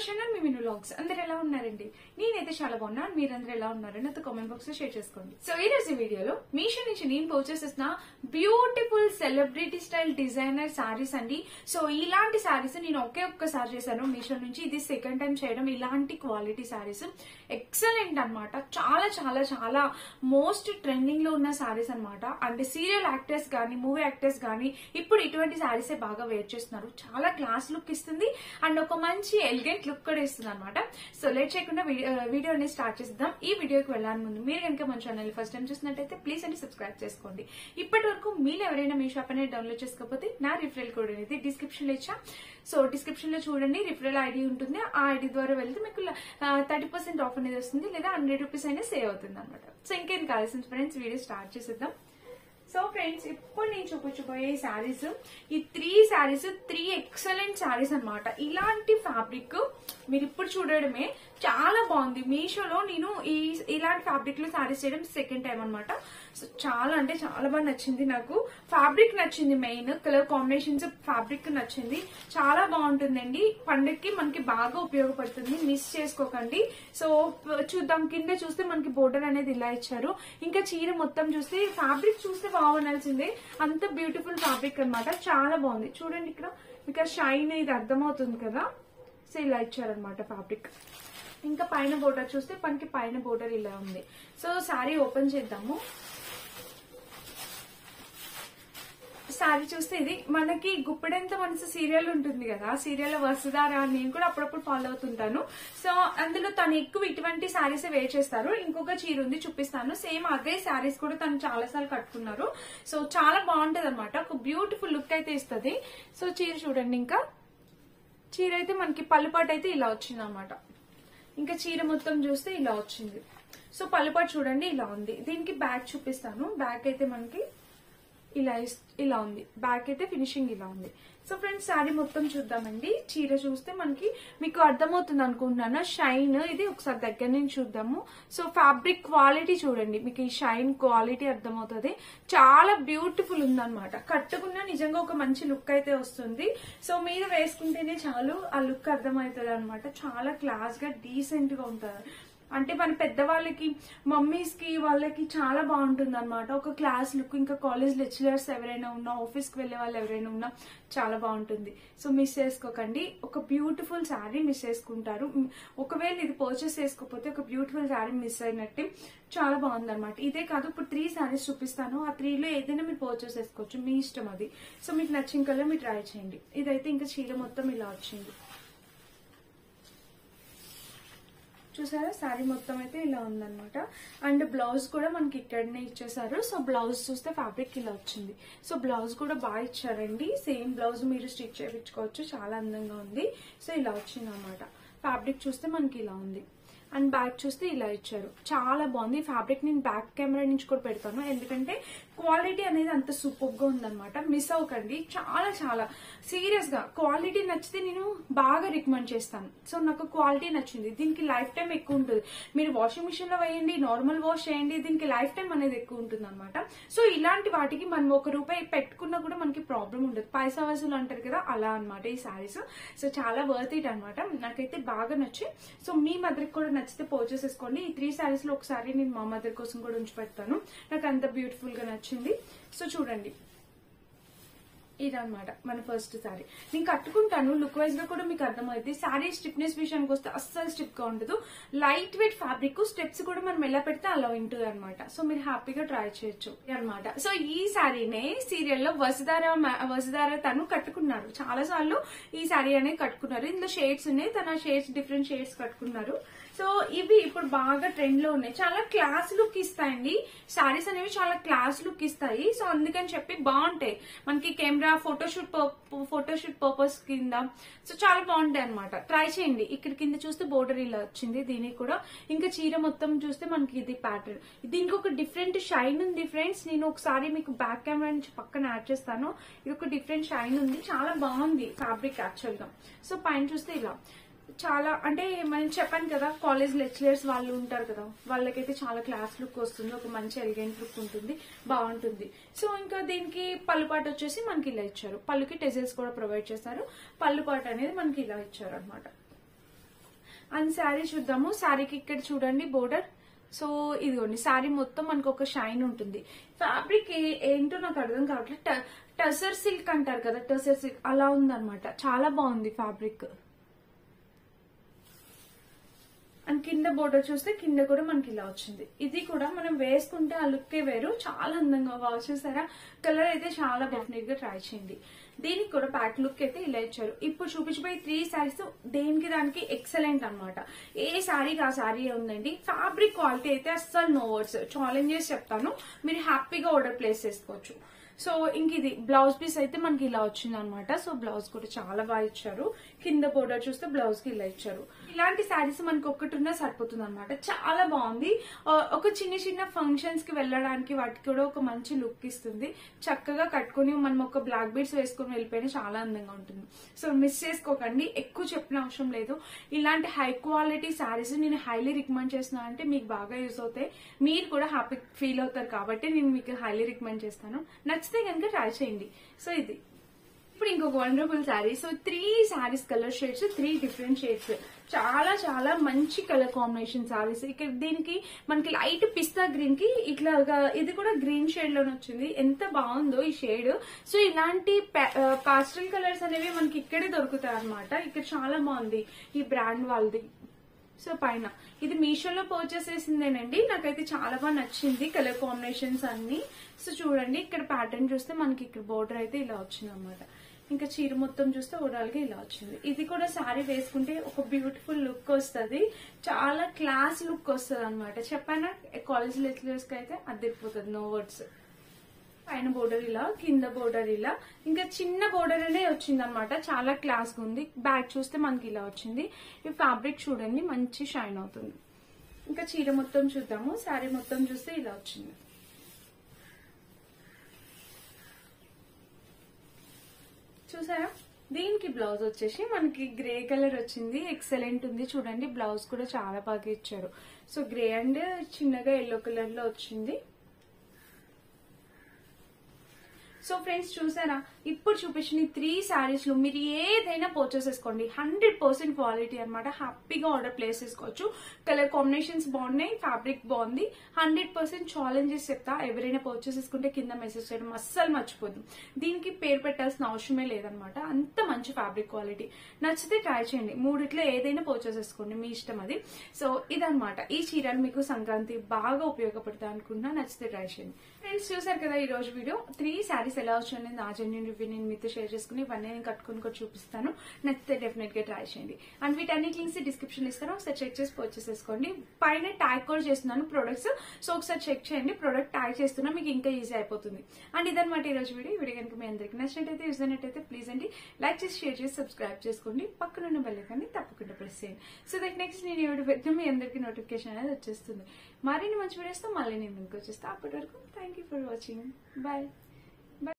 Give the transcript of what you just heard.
Channel మీ మిను vlogs. అందరు ఎలా ఉన్నారండి? నేనైతే చాలా బాగున్నాను. మీరందరూ ఎలా ఉన్నారని నాతో కామెంట్ బాక్స్ లో షేర్ చేసుకోండి. సో ఈ రోజు వీడియోలో మీషో నుంచి నేను పర్చేస్ చేసిన beautiful celebrity style designer saris అండి. సో ఇలాంటి సారీస్ నేను ఒక్కసారి చేశాను మీషో నుంచి. ఇది సెకండ్ టైం చేయడం. ఇలాంటి క్వాలిటీ సారీస్ ఎక్సలెంట్ అన్నమాట. చాలా చాలా చాలా మోస్ట్ ట్రెండింగ్ లో ఉన్న సారీస్ అన్నమాట. అంటే సీరియల్ యాక్టర్స్ గానీ మూవీ యాక్టర్స్ గానీ ఇప్పుడు ఇటువంటి సారీస్ బాగా వేర్ చేస్తున్నారు. చాలా క్లాస్ లుక్ ఇస్తుంది అండ్ ఒక మంచి ఎలిగెంట్ లుక్ కూడా ఇస్తుంది అనమాట. సో లేట్ చేయకుండా వీడియోని స్టార్ట్ చేద్దాం. ఈ వీడియోకి వెళ్ళాలని ముందు మీరు కనుక మన ఛానల్ ఫస్ట్ టైం చూసినట్టయితే ప్లీజ్ అండి సబ్స్క్రైబ్ చేసుకోండి. ఇప్పటి వరకు మీరు ఎవరైనా మీ షాప్ అనేది డౌన్లోడ్ చేసుకోకపోతే నా రిఫరల్ కోడ్ అనేది డిస్క్రిప్షన్ లో ఇచ్చా. సో డిస్క్రిప్షన్ లో చూడండి, రిఫరల్ ఐడి ఉంటుంది. ఆ ఐడి ద్వారా వెళ్తే మీకు 30% ఆఫ్ అనేది వస్తుంది, లేదా 100 రూపీస్ అయినా సేవ్ అవుతుంది అనమాట. సో ఇంకేం కావాల్సింది ఫ్రెండ్స్, వీడియో స్టార్ట్ చేసేద్దాం. సో ఫ్రెండ్స్, ఇప్పుడు నేను చూపించబోయే సారీస్, ఈ 3 సారీస్ 3 ఎక్సలెంట్ సారీస్ అన్నమాట. ఇలాంటి ఫ్యాబ్రిక్ మీరు ఇప్పుడు చూడడమే చాలా బాగుంది. మీషోలో నేను ఇలాంటి ఫ్యాబ్రిక్ లో సారీస్ చేయడం సెకండ్ టైం అనమాట. సో చాలా అంటే చాలా బాగా నచ్చింది నాకు. ఫ్యాబ్రిక్ నచ్చింది, మెయిన్ కలర్ కాంబినేషన్స్, ఫ్యాబ్రిక్ నచ్చింది. చాలా బాగుంటుందండి. పండుగకి మనకి బాగా ఉపయోగపడుతుంది, మిస్ చేసుకోకండి. సో చూద్దాం. కింద చూస్తే మనకి బోర్డర్ అనేది ఇలా ఇచ్చారు. ఇంకా చీర మొత్తం చూస్తే ఫ్యాబ్రిక్ చూస్తే బాగుండాల్సిందే, అంత బ్యూటిఫుల్ ఫ్యాబ్రిక్ అన్నమాట. చాలా బాగుంది. చూడండి, ఇక్కడ మీకు షైన్ ఇది అర్థమవుతుంది కదా. సో ఇలా ఇచ్చారనమాట ఫ్యాబ్రిక్. ఇంకా పైన బోర్డర్ చూస్తే మనకి పైన బోర్డర్ ఇలా ఉంది. సో శారీ ఓపెన్ చేద్దాము. శారీ చూస్తే ఇది మనకి గుప్పెడంత మనసు సీరియల్ ఉంటుంది కదా, సీరియల్ వసుధారా నేను కూడా అప్పుడప్పుడు ఫాలో అవుతుంటాను. సో అందులో తను ఎక్కువ ఇటువంటి శారీస్ వేర్ చేస్తారు. ఇంకొక చీర ఉంది, చూపిస్తాను. సేమ్ అదే శారీస్ కూడా తను చాలా సార్లు కట్టుకున్నారు. సో చాలా బాగుంటది అనమాట. ఒక బ్యూటిఫుల్ లుక్ అయితే ఇస్తుంది. సో చీర చూడండి. ఇంకా చీర అయితే మనకి పళ్ళుపాటు అయితే ఇలా వచ్చింది అనమాట. ఇంకా చీర మొత్తం చూస్తే ఇలా వచ్చింది. సో పళ్ళుపాటు చూడండి ఇలా ఉంది. దీనికి బ్యాక్ చూపిస్తాను. బ్యాక్ అయితే మనకి ఇలా ఉంది. బ్యాక్ అయితే ఫినిషింగ్ ఇలా ఉంది. సో ఫ్రెండ్స్, శారీ మొత్తం చూద్దామండి. చీర చూస్తే మనకి మీకు అర్థమవుతుంది అనుకుంటున్నాను. షైన్ ఇది ఒకసారి దగ్గర నుంచి చూద్దాము. సో ఫ్యాబ్రిక్ క్వాలిటీ చూడండి, మీకు ఈ షైన్ క్వాలిటీ అర్థమవుతుంది. చాలా బ్యూటిఫుల్ ఉందన్నమాట. కట్టుకున్నా నిజంగా ఒక మంచి లుక్ అయితే వస్తుంది. సో మీరు వేసుకుంటేనే చాలు ఆ లుక్ అర్థమవుతుంది అనమాట. చాలా క్లాస్ గా డీసెంట్ గా ఉంటుంది. అంటే మన పెద్దవాళ్ళకి, మమ్మీస్ కి, వాళ్ళకి చాలా బాగుంటుంది అనమాట. ఒక క్లాస్ లుక్. ఇంకా కాలేజ్ లెక్చరర్స్ ఎవరైనా ఉన్నా, ఆఫీస్ కి వెళ్లే వాళ్ళు ఎవరైనా ఉన్నా చాలా బాగుంటుంది. సో మిస్ చేసుకోకండి. ఒక బ్యూటిఫుల్ శారీ మిస్ చేసుకుంటారు. ఒకవేళ ఇది పర్చేస్ చేసుకోకపోతే ఒక బ్యూటిఫుల్ శారీ మిస్ అయినట్టే. చాలా బాగుంది అనమాట. ఇదే కాదు, ఇప్పుడు 3 శారీస్ చూపిస్తాను. ఆ 3లో ఏదైనా మీరు పర్చేస్ చేసుకోవచ్చు, మీ ఇష్టం అది. సో మీకు నచ్చిన కలర్ మీరు ట్రై చేయండి. ఇదైతే ఇంకా చీర మొత్తం ఇలా వచ్చింది. చూసారా, శారీ మొత్తం అయితే ఇలా ఉందన్నమాట. అండ్ బ్లౌజ్ కూడా మనకి ఇక్కడనే ఇచ్చేసారు. సో బ్లౌజ్ చూస్తే ఫ్యాబ్రిక్ ఇలా వచ్చింది. సో బ్లౌజ్ కూడా బాగా ఇచ్చారండి. సేమ్ బ్లౌజ్ మీరు స్టిచ్ చేయించుకోవచ్చు. చాలా అందంగా ఉంది. సో ఇలా వచ్చింది అనమాట. ఫ్యాబ్రిక్ చూస్తే మనకి ఇలా ఉంది. అండ్ బ్యాక్ చూస్తే ఇలా ఇచ్చారు. చాలా బాగుంది. ఫ్యాబ్రిక్ నేను బ్యాక్ కెమెరా నుంచి కూడా పెడతాను, ఎందుకంటే క్వాలిటీ అనేది అంత సూపర్ గా ఉందన్నమాట. మిస్ అవ్వకండి. చాలా చాలా సీరియస్ గా క్వాలిటీ నచ్చితే నేను బాగా రికమెండ్ చేస్తాను. సో నాకు క్వాలిటీ నచ్చింది. దీనికి లైఫ్ టైం ఎక్కువ ఉంటుంది. మీరు వాషింగ్ మిషన్ లో వేయండి, నార్మల్ వాష్ చేయండి, దీనికి లైఫ్ టైం అనేది ఎక్కువ ఉంటుంది అనమాట. సో ఇలాంటి వాటికి మనం ₹1 పెట్టుకున్నా కూడా మనకి ప్రాబ్లం ఉండదు. పైసా వసూలు అంటారు కదా, అలా అనమాట ఈ సారీస్. సో చాలా వర్త్ ఇట్ అనమాట. నాకైతే బాగా నచ్చి. సో మీ మదర్కి కూడా నచ్చితే పర్చేస్ చేసుకోండి. ఈ 3 సారీస్ లో ఒకసారి నేను మా మదర్ కోసం కూడా ఉంచి పెడతాను. నాకు అంత బ్యూటిఫుల్ గా నచ్చింది. సో చూడండి, ఇదన్నమాట మన ఫస్ట్ సారీ. నేను కట్టుకుంటాను, లుక్ వైజ్ గా కూడా మీకు అర్థమైంది. సారీ స్టిఫ్నెస్ విషయానికి వస్తే అస్సలు స్టిఫ్ గా ఉండదు. Light weight fabric. స్టెప్స్ కూడా మనం ఎలా పెడితే అలా ఉంటుంది అనమాట. సో మీరు హ్యాపీగా ట్రై చేయొచ్చు అనమాట. సో ఈ సారీనే సీరియల్ లో వసుధార తను కట్టుకున్నారు. చాలా సార్లు ఈ సారీ అనేది కట్టుకున్నారు. ఇందులో షేడ్స్ ఉన్నాయి. తన షేడ్స్ డిఫరెంట్ షేడ్స్ కట్టుకున్నారు. సో ఇవి ఇప్పుడు బాగా ట్రెండ్ లో ఉన్నాయి. చాలా క్లాస్ లుక్ ఇస్తాయండి సారీస్ అనేవి. చాలా క్లాస్ లుక్ ఇస్తాయి. సో అందుకని చెప్పి బాగుంటాయి. మనకి కెమెరా ఫోటోషూట్ పర్పస్ కింద. సో చాలా బాగుంటాయి అనమాట. ట్రై చేయండి. ఇక్కడ కింద చూస్తే బోర్డర్ ఇలా వచ్చింది దీనికి కూడా. ఇంకా చీర మొత్తం చూస్తే మనకి ఇది ప్యాటర్న్. దీనికి ఒక డిఫరెంట్ షైన్ ఉంది ఫ్రెండ్స్. నేను ఒకసారి మీకు బ్యాక్ కెమెరా నుంచి పక్కన యాడ్ చేస్తాను. ఇది ఒక డిఫరెంట్ షైన్ ఉంది. చాలా బాగుంది ఫ్యాబ్రిక్ యాక్చువల్ గా. సో పైన చూస్తే ఇలా చాలా, అంటే మనం చెప్పాను కదా, కాలేజ్ లెక్చరర్స్ వాళ్ళు ఉంటారు కదా, వాళ్ళకైతే చాలా క్లాస్ లుక్ వస్తుంది. ఒక మంచి ఎలిగెంట్ లుక్ ఉంటుంది, బాగుంటుంది. సో ఇంకా దీనికి పళ్ళుపాటు వచ్చేసి మనకి ఇలా ఇచ్చారు. పళ్ళుకి టెజల్స్ కూడా ప్రొవైడ్ చేస్తారు. పళ్ళుపాటు అనేది మనకి ఇలా ఇచ్చారు అనమాట. అండ్ శారీ చూద్దాము. శారీకి ఇక్కడ చూడండి బోర్డర్. సో ఇదిగోండి శారీ మొత్తం మనకు ఒక షైన్ ఉంటుంది. ఫ్యాబ్రిక్ ఏంటో నాకు అర్థం కావట్లేదు. టసర్ సిల్క్ అంటారు కదా, టసర్ సిల్క్ అలా ఉందన్నమాట. చాలా బాగుంది ఫ్యాబ్రిక్. అండ్ కింద బోర్డర్ చూస్తే కింద కూడా మనకి ఇలా వచ్చింది. ఇది కూడా మనం వేసుకుంటే ఆ లుక్కే వేరు, చాలా అందంగా బాగా చూసారా. కలర్ అయితే చాలా డెఫినెట్ గా ట్రై చేయండి. దీనికి కూడా బ్యాక్ లుక్ అయితే ఇలా ఇచ్చారు. ఇప్పుడు చూపించబోయే 3 శారీస్ దేనికి దానికి ఎక్సలెంట్ అన్నమాట. ఏ శారీకి ఆ శారీ ఉందండి. ఫ్యాబ్రిక్ క్వాలిటీ అయితే అస్సలు నో వర్డ్స్. ఛాలెంజ్ చేసి చెప్తాను, మీరు హ్యాపీగా ఆర్డర్ ప్లేస్ చేసుకోవచ్చు. సో ఇంక ఇది బ్లౌజ్ పీస్ అయితే మనకి ఇలా వచ్చింది అనమాట. సో బ్లౌజ్ కూడా చాలా బాగా ఇచ్చారు. కింద బోర్డర్ చూస్తే బ్లౌజ్ కి ఇలా ఇచ్చారు. ఇలాంటి శారీస్ మనకి ఒక్కటి ఉన్నా సరిపోతుంది అనమాట. చాలా బాగుంది. ఒక చిన్న చిన్న ఫంక్షన్స్ కి వెళ్ళడానికి వాటికి కూడా ఒక మంచి లుక్ ఇస్తుంది. చక్కగా కట్టుకుని మనం ఒక బ్లాక్ బీడ్స్ వేసుకుని వెళ్ళిపోయినా చాలా అందంగా ఉంటుంది. సో మిస్ చేసుకోకండి. ఎక్కువ చెప్పిన అవసరం లేదు. ఇలాంటి హై క్వాలిటీ శారీస్ నేను హైలీ రికమెండ్ చేస్తున్నాను. అంటే మీకు బాగా యూజ్ అవుతాయి, మీరు కూడా హ్యాపీ ఫీల్ అవుతారు కాబట్టి నేను మీకు హైలీ రికమెండ్ చేస్తాను. నచ్చితే కనుక ట్రై చేయండి. సో ఇది ఇప్పుడు ఇంకొక wonderful sari. So 3 saris colour shades, 3 different shades. చాలా చాలా మంచి కలర్ కాంబినేషన్ శారీస్. ఇక్కడ దీనికి మనకి లైట్ పిస్తా గ్రీన్ కి ఇట్లాగా ఇది కూడా గ్రీన్ షేడ్ లోనే వచ్చింది. ఎంత బాగుందో ఈ షేడ్. సో ఇలాంటి పాస్టల్ కలర్స్ అనేవి మనకి ఇక్కడే దొరుకుతాయి అనమాట. ఇక్కడ చాలా బాగుంది ఈ బ్రాండ్ వాళ్ళది. సో పైన ఇది మీషోలో పర్చేస్ చేసిందేనండి. నాకైతే చాలా బాగా నచ్చింది కలర్ కాంబినేషన్స్ అన్ని. సో చూడండి ఇక్కడ ప్యాటర్న్ చూస్తే మనకి ఇక్కడ బోర్డర్ అయితే ఇలా వచ్చింది అనమాట. ఇంకా చీర మొత్తం చూస్తే ఓవరాల్ గా ఇలా వచ్చింది. ఇది కూడా శారీ వేసుకుంటే ఒక బ్యూటిఫుల్ లుక్ వస్తుంది. చాలా క్లాస్ లుక్ వస్తుంది అనమాట. చెప్పానా కాలేజ్ లెక్చరర్స్ కి అయితే అదిరిపోతుంది, నో వర్డ్స్. పైన బోర్డర్ ఇలా, కింద బోర్డర్ ఇలా, ఇంకా చిన్న బోర్డర్ అనే వచ్చింది అనమాట. చాలా క్లాస్ గా ఉంది. బ్యాక్ చూస్తే మనకి ఇలా వచ్చింది. ఈ ఫ్యాబ్రిక్ చూడండి మంచి షైన్ అవుతుంది. ఇంకా చీర మొత్తం చూద్దాము. శారీ మొత్తం చూస్తే ఇలా వచ్చింది. చూసారా. దీనికి బ్లౌజ్ వచ్చేసి మనకి గ్రే కలర్ వచ్చింది. ఎక్సలెంట్ ఉంది చూడండి. బ్లౌజ్ కూడా చాలా బాగా ఇచ్చారు. సో గ్రే అండ్ చిన్నగా ఎల్లో కలర్ లో వచ్చింది. సో ఫ్రెండ్స్ చూసారా, ఇప్పుడు చూపించిన 3 శారీస్ లో మీరు ఏదైనా పర్చేస్ చేసుకోండి. 100% క్వాలిటీ అనమాట. హ్యాపీగా ఆర్డర్ ప్లేస్ చేసుకోవచ్చు. కలర్ కాంబినేషన్స్ బాగున్నాయి, ఫ్యాబ్రిక్ బాగుంది. 100% ఛాలెంజెస్ చెప్తా. ఎవరైనా పర్చేస్ చేసుకుంటే కింద మెసేజ్ చేయడం అస్సలు మర్చిపోదు. దీనికి పేరు పెట్టాల్సిన అవసరమే లేదనమాట. అంత మంచి ఫ్యాబ్రిక్ క్వాలిటీ. నచ్చితే ట్రై చేయండి. 3 ఏదైనా పర్చేస్ చేసుకోండి, మీ ఇష్టం అది. సో ఇదనమాట. ఈ చీరలు మీకు సంక్రాంతి బాగా ఉపయోగపడతాయి అనుకుంటున్నా. నచ్చితే ట్రై చేయండి. ఫ్రెండ్స్ చూసారు కదా ఈ రోజు వీడియో. 3 శారీస్ ఎలా వచ్చాయని నా జెన్యూన్ రివ్యూ నేను మీతో షేర్ చేసుకుని ఇవన్నీ నేను కట్టుకుని కూడా చూపిస్తాను. నచ్చితే డెఫినెట్ గా ట్రై చేయండి. అండ్ వీటన్నిటి లింక్స్ డిస్క్రిప్షన్ ఇస్తాను. ఒకసారి చెక్ చేసి పర్చేస్ చేసుకోండి. పైన ట్యాగ్ కూడా చేస్తున్నాను ప్రొడక్ట్స్. సో ఒకసారి చెక్ చేయండి. ప్రొడక్ట్ ట్యాగ్ చేస్తున్నా మీకు ఇంకా ఈజీ అయిపోతుంది. అండ్ ఇదనమాట ఈ రోజు వీడియో. వీడియో కనుక మీ అందరికి నచ్చినట్టయితే, యూజ్ అయినట్టయితే ప్లీజ్ అండి లైక్ చేసి, షేర్ చేసి, సబ్స్క్రైబ్ చేసుకోండి. పక్కనున్న బెల్ ఐకాన్ని తప్పకుండా ప్రెస్ చేయండి. సో దట్ నెక్స్ట్ నేను ఈ వీడియో పెట్టిన మీ అందరికి నోటిఫికేషన్ అనేది వచ్చేస్తుంది. మరిన్ని మంచి వీడియోస్తో మళ్ళీ నేను ముందుకు వచ్చేస్తాను. అప్పటి వరకు thank you for watching. Bye.